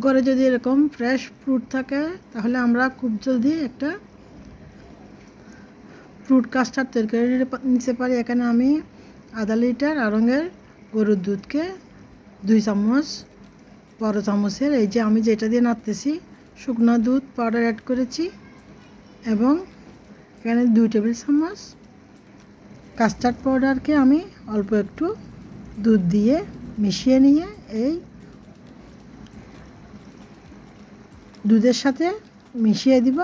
ঘরে যদি এরকম ফ্রেশ ফ্রুট থাকে তাহলে আমরা খুব জলদি একটা ফ্রুট কাস্টার্ড তৈরি করে নিতে পারি। এখানে আমি আধা লিটার আড়ঙের গরুর দুধকে 2 চামচ বড় চামচের এই যে আমি যেটা দিয়ে নাড়তেছি শুকনো দুধ পাউডার অ্যাড করেছি এবং এখানে 2 টেবিল চামচ কাস্টার্ড পাউডারকে আমি অল্প একটু দুধ দিয়ে মিশিয়ে নিয়ে এই দুধের সাথে মিশিয়ে দিব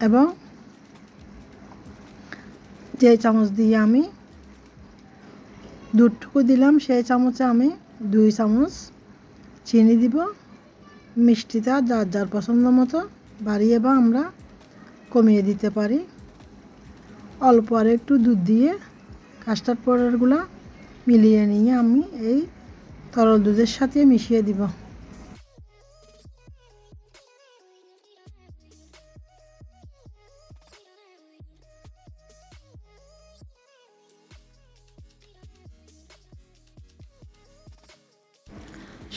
এবং যে চামচ দিয়ে আমি দুধটুকু দিলাম সেই চামচে আমি 2 চামচ চিনি দিব। মিষ্টিটা যার যার পছন্দ মতো বাড়িয়ে বা আমরা কমিয়ে দিতে পারি। অল্প আর একটু দুধ দিয়ে কাস্টার্ড পাউডারগুলো মিলিয়ে নিয়ে আমি এই তরল দুধের সাথে মিশিয়ে দিব।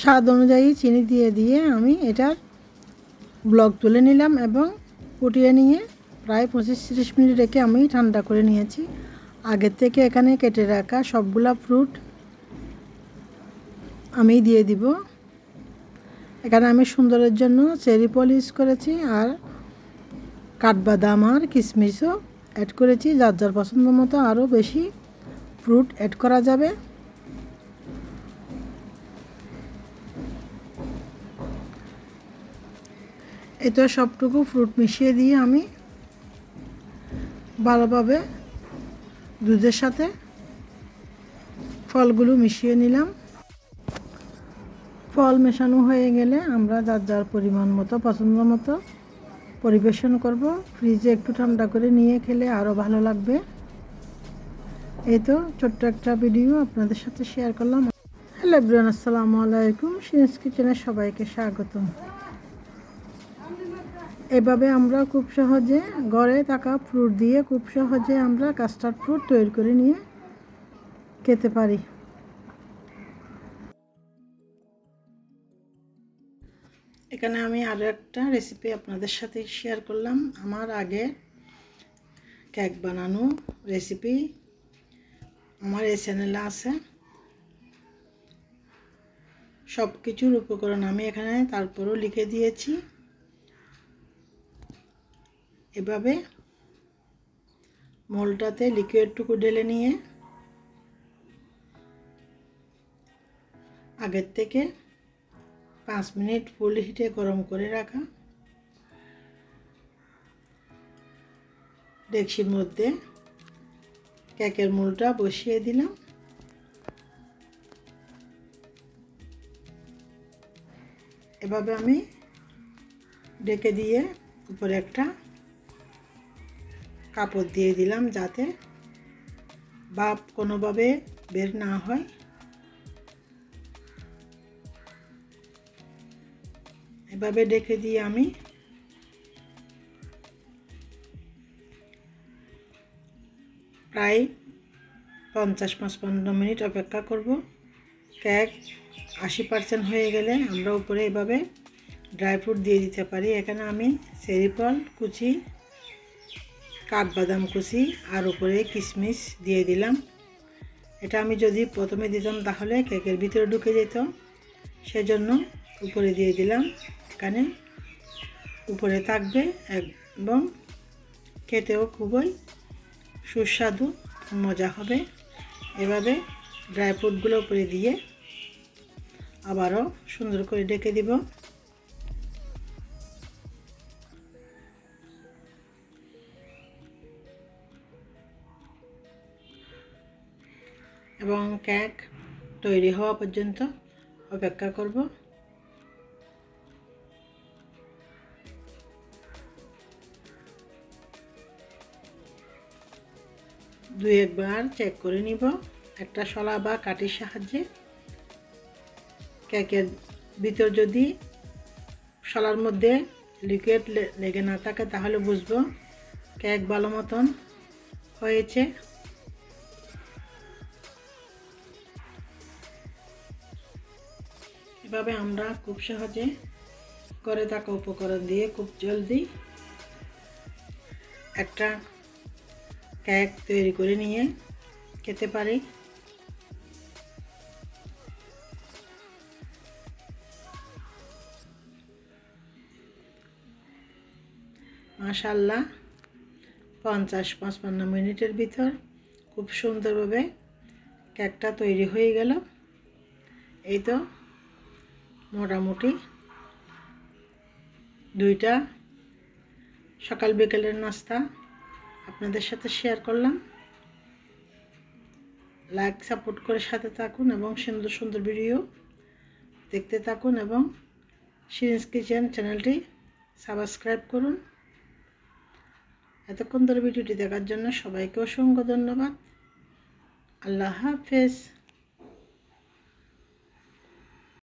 স্বাদ অনুযায়ী চিনি দিয়ে আমি এটার ব্লক তুলে নিলাম এবং ফুটিয়ে নিয়ে প্রায় 25-30 মিনিট রেখে আমি ঠান্ডা করে নিয়েছি। আগের থেকে এখানে কেটে রাখা সবগুলা ফ্রুট আমি দিয়ে দিব। এখানে আমি সুন্দরের জন্য চেরি পলিশ করেছি আর কাঠবাদাম আর কিশমিশও অ্যাড করেছি। যার যার পছন্দ মতো আরও বেশি ফ্রুট অ্যাড করা যাবে। এতো সবটুকু ফ্রুট মিশিয়ে দিয়ে আমি ভালোভাবে দুধের সাথে ফলগুলো মিশিয়ে নিলাম। ফল মেশানো হয়ে গেলে আমরা যার যার পরিমাণ মতো পছন্দ মতো পরিবেশন করব। ফ্রিজে একটু ঠান্ডা করে নিয়ে খেলে আরও ভালো লাগবে। এই তো ছোট্ট একটা ভিডিও আপনাদের সাথে শেয়ার করলাম। হ্যালো এভরিওয়ান, আসসালামু আলাইকুম। শিনস কিচেনে সবাইকে স্বাগত। এভাবে আমরা খুব সহজে ঘরে থাকা ফ্রুট দিয়ে খুব সহজে আমরা কাস্টার্ড ফ্রুট তৈরি করে নিয়ে খেতে পারি। এখানে আমি আরও একটা রেসিপি আপনাদের সাথে শেয়ার করলাম। আমার আগে কেক বানানো রেসিপি আমার এই চ্যানেলে আছে। সব কিছুর উপকরণ আমি এখানে তারপরও লিখে দিয়েছি। এভাবে মোলটাতে লিকুইডটুকু ঢেলে নিয়ে আগের থেকে 5 মিনিট ফুল হিটে গরম করে রাখা ডেকচির মধ্যে কেকের মোলটা বসিয়ে দিলাম। এভাবে আমি ঢেকে দিয়ে উপরে একটা কাপড় দিয়ে দিলাম যাতে ভাপ কোনোভাবে বের না হয়। এভাবে ঢেকে দিয়ে আমি প্রায় 50-55 মিনিট অপেক্ষা করব। কেক 80% হয়ে গেলে আমরা উপরে এভাবে ড্রাই ফ্রুট দিয়ে দিতে পারি। এখানে আমি চেরি ফল কুচি, কাঠবাদাম কুচি আর উপরে কিশমিশ দিয়ে দিলাম। এটা আমি যদি প্রথমে দিতাম তাহলে কেকের ভিতরে ঢুকে যেত, সেজন্য উপরে দিয়ে দিলাম। এখানে উপরে থাকবে এবং খেতেও খুবই সুস্বাদু মজা হবে। এভাবে ড্রাই ফ্রুটগুলো উপরে দিয়ে আবারও সুন্দর করে ঢেকে দিব। এবং কেক তৈরি হওয়া পর্যন্ত অপেক্ষা করব। দুই একবার চেক করে নিব একটা শলা বা কাঠির সাহায্যে। কেকের ভিতর যদি শলার মধ্যে লিকুইড লেগে না থাকে তাহলে বুঝবো কেক ভালো মতন হয়েছে। এভাবে আমরা খুব সহজে ঘরে থাকা উপকরণ দিয়ে খুব জলদি একটা কেক তৈরি করে নিয়ে খেতে পারি। মাশাআল্লাহ 50-55 মিনিটের ভিতর খুব সুন্দরভাবে কেকটা তৈরি হয়ে গেল। এই তো মোটামুটি 2টা সকাল বিকেলের নাস্তা আপনাদের সাথে শেয়ার করলাম। লাইক সাপোর্ট করে সাথে থাকুন এবং সুন্দর সুন্দর ভিডিও দেখতে থাকুন এবং শিরিনস কিচেন চ্যানেলটি সাবস্ক্রাইব করুন। এতক্ষণ ধরে ভিডিওটি দেখার জন্য সবাইকে অসংখ্য ধন্যবাদ। আল্লাহ হাফেজ।